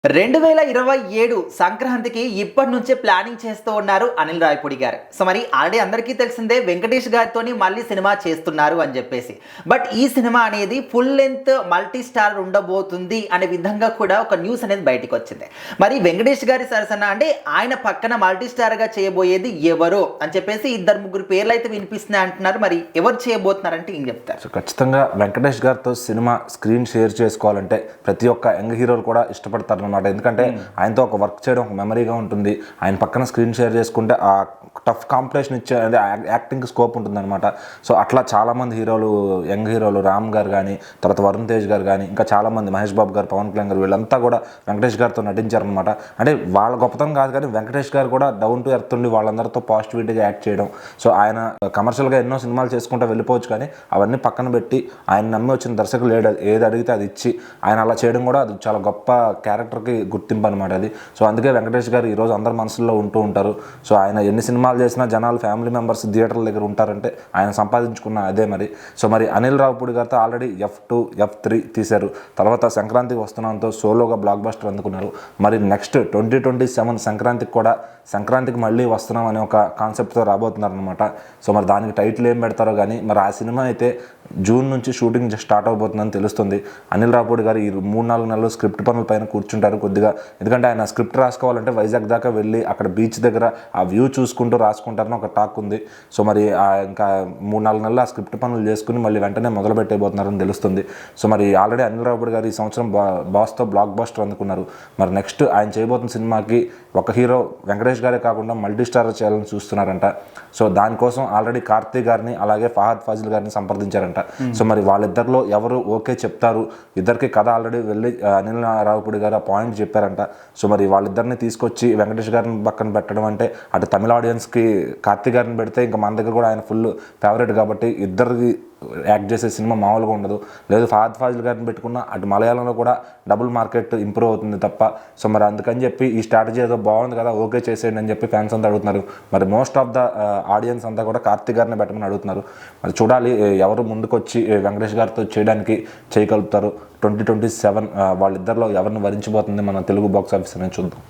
2027 సంక్రాంతికి ఇప్పటి నుంచే ప్లానింగ్ చేస్తూ ఉన్నారు అనిల్ రావిపూడి గారు. సో మరి ఆల్రెడీ అందరికీ తెలిసిందే వెంకటేష్ గారితోని మళ్ళీ సినిమా చేస్తున్నారు అని చెప్పేసి. బట్ ఈ సినిమా అనేది ఫుల్ లెంత్ మల్టీ స్టార్ ఉండబోతుంది అనే విధంగా కూడా ఒక న్యూస్ అనేది బయటకు వచ్చింది. మరి వెంకటేష్ గారి సరసన అంటే ఆయన పక్కన మల్టీ స్టార్ గా చేయబోయేది ఎవరో అని చెప్పేసి ఇద్దరు ముగ్గురు పేర్లు అయితే వినిపిస్తున్నాయి అంటున్నారు. మరి ఎవరు చేయబోతున్నారంటే ఏం చెప్తారు? సో ఖచ్చితంగా వెంకటేష్ గారితో సినిమా స్క్రీన్ షేర్ చేసుకోవాలంటే ప్రతి ఒక్క యంగ్ హీరోలు కూడా ఇష్టపడతారు అనమాట. ఎందుకంటే ఆయనతో ఒక వర్క్ చేయడం ఒక మెమరీగా ఉంటుంది. ఆయన పక్కన స్క్రీన్ షేర్ చేసుకుంటే ఆ టఫ్ కాంపిటీషన్ ఇచ్చే అదే యాక్టింగ్ స్కోప్ ఉంటుంది అనమాట. సో అట్లా చాలామంది హీరోలు, యంగ్ హీరోలు, రామ్ గారు కానీ, తర్వాత వరుణ్ తేజ్ గారు కానీ, ఇంకా చాలామంది మహేష్ బాబు గారు, పవన్ కళ్యాణ్ గారు, వీళ్ళంతా కూడా వెంకటేష్ గారితో నటించారనమాట. అంటే వాళ్ళ గొప్పతనం కాదు కానీ వెంకటేష్ గారు కూడా డౌన్ టు ఎర్త్ ఉండి వాళ్ళందరితో పాజిటివిటీగా యాక్ట్ చేయడం. సో ఆయన కమర్షియల్గా ఎన్నో సినిమాలు చేసుకుంటూ వెళ్ళిపోవచ్చు కానీ అవన్నీ పక్కన పెట్టి ఆయన నమ్మి వచ్చిన దర్శకులు ఏది అడిగితే అది ఇచ్చి ఆయన అలా చేయడం కూడా అది చాలా గొప్ప క్యారెక్టర్కి గుర్తింపు అనమాట అది. సో అందుకే వెంకటేష్ గారు ఈరోజు అందరి మనసుల్లో ఉంటూ ఉంటారు. సో ఆయన ఎన్ని సినిమాలు చేసినా జనాలు, ఫ్యామిలీ మెంబర్స్ థియేటర్ల దగ్గర ఉంటారంటే ఆయన సంపాదించుకున్న అదే మరి. సో మరి అనిల్ రావిపూడి గారితో ఆల్రెడీ F2, F3 తీశారు. తర్వాత సంక్రాంతికి వస్తున్నాంతో సోలోగా బ్లాక్ బస్టర్ అందుకున్నారు. మరి నెక్స్ట్ 2027 సంక్రాంతికి కూడా సంక్రాంతికి మళ్ళీ వస్తున్నాం అనే ఒక కాన్సెప్ట్తో రాబోతున్నారు అనమాట. సో మరి దానికి టైటిల్ ఏం పెడతారో కానీ మరి ఆ సినిమా అయితే జూన్ నుంచి షూటింగ్ స్టార్ట్ అవబోతుందని తెలుస్తుంది. అనిల్ రావిపూడి గారు ఈ 3-4 నెలలు స్క్రిప్ట్ పనుల పైన కూర్చుంటారు కొద్దిగా. ఎందుకంటే ఆయన స్క్రిప్ట్ రాసుకోవాలంటే వైజాగ్ దాకా వెళ్ళి అక్కడ బీచ్ దగ్గర ఆ వ్యూ చూసుకుంటూ రాసుకుంటారని ఒక టాక్ ఉంది. సో మరి ఇంకా 3-4 నెలలు ఆ స్క్రిప్ట్ పనులు చేసుకుని మళ్ళీ వెంటనే మొదలు పెట్టబోతున్నారని తెలుస్తుంది. సో మరి ఆల్రెడీ అనిల్ రావిపూడి గారు ఈ సంవత్సరం బాస్తో బ్లాక్ బస్టర్ అందుకున్నారు. మరి నెక్స్ట్ ఆయన చేయబోతున్న సినిమాకి ఒక హీరో వెంకటేష్ గారే కాకుండా మల్టీ స్టార్ చేయాలని చూస్తున్నారంట. సో దానికోసం ఆల్రెడీ కార్తీ గారిని అలాగే ఫహద్ ఫాజిల్ గారిని సంప్రదించారంట. సో మరి వాళ్ళిద్దరిలో ఎవరు ఓకే చెప్తారు? ఇద్దరికి కథ ఆల్రెడీ వెళ్ళి అనిల్ రావిపూడి గారు ఆ పాయింట్ చెప్పారంట. సో మరి వాళ్ళిద్దరిని తీసుకొచ్చి వెంకటేష్ గారిని పక్కన పెట్టడం అంటే అటు తమిళ ఆడియన్స్కి కార్తీ గారిని పెడితే ఇంకా మన దగ్గర కూడా ఆయన ఫుల్ ఫేవరెట్ కాబట్టి ఇద్దరికి యాక్ట్ చేసే సినిమా మామూలుగా ఉండదు. లేదు ఫహద్ ఫాజిల్ గారిని పెట్టుకున్న అటు మలయాళంలో కూడా డబుల్ మార్కెట్ ఇంప్రూవ్ అవుతుంది తప్ప. సో మరి అందుకని చెప్పి ఈ స్ట్రాటజీ ఏదో బాగుంది కదా, ఓకే చేసేయండి అని చెప్పి ఫ్యాన్స్ అంతా అడుగుతున్నారు. మరి మోస్ట్ ఆఫ్ ద ఆడియన్స్ అంతా కూడా కార్తీ గారిని పెట్టమని అడుగుతున్నారు. మరి చూడాలి ఎవరు ముందుకొచ్చి వెంకటేష్ గారితో చేయడానికి చేయగలుగుతారు. 2027 వాళ్ళిద్దరిలో ఎవరిని వరించబోతుంది మన తెలుగు బాక్స్ ఆఫీస్ అనేది చూద్దాం.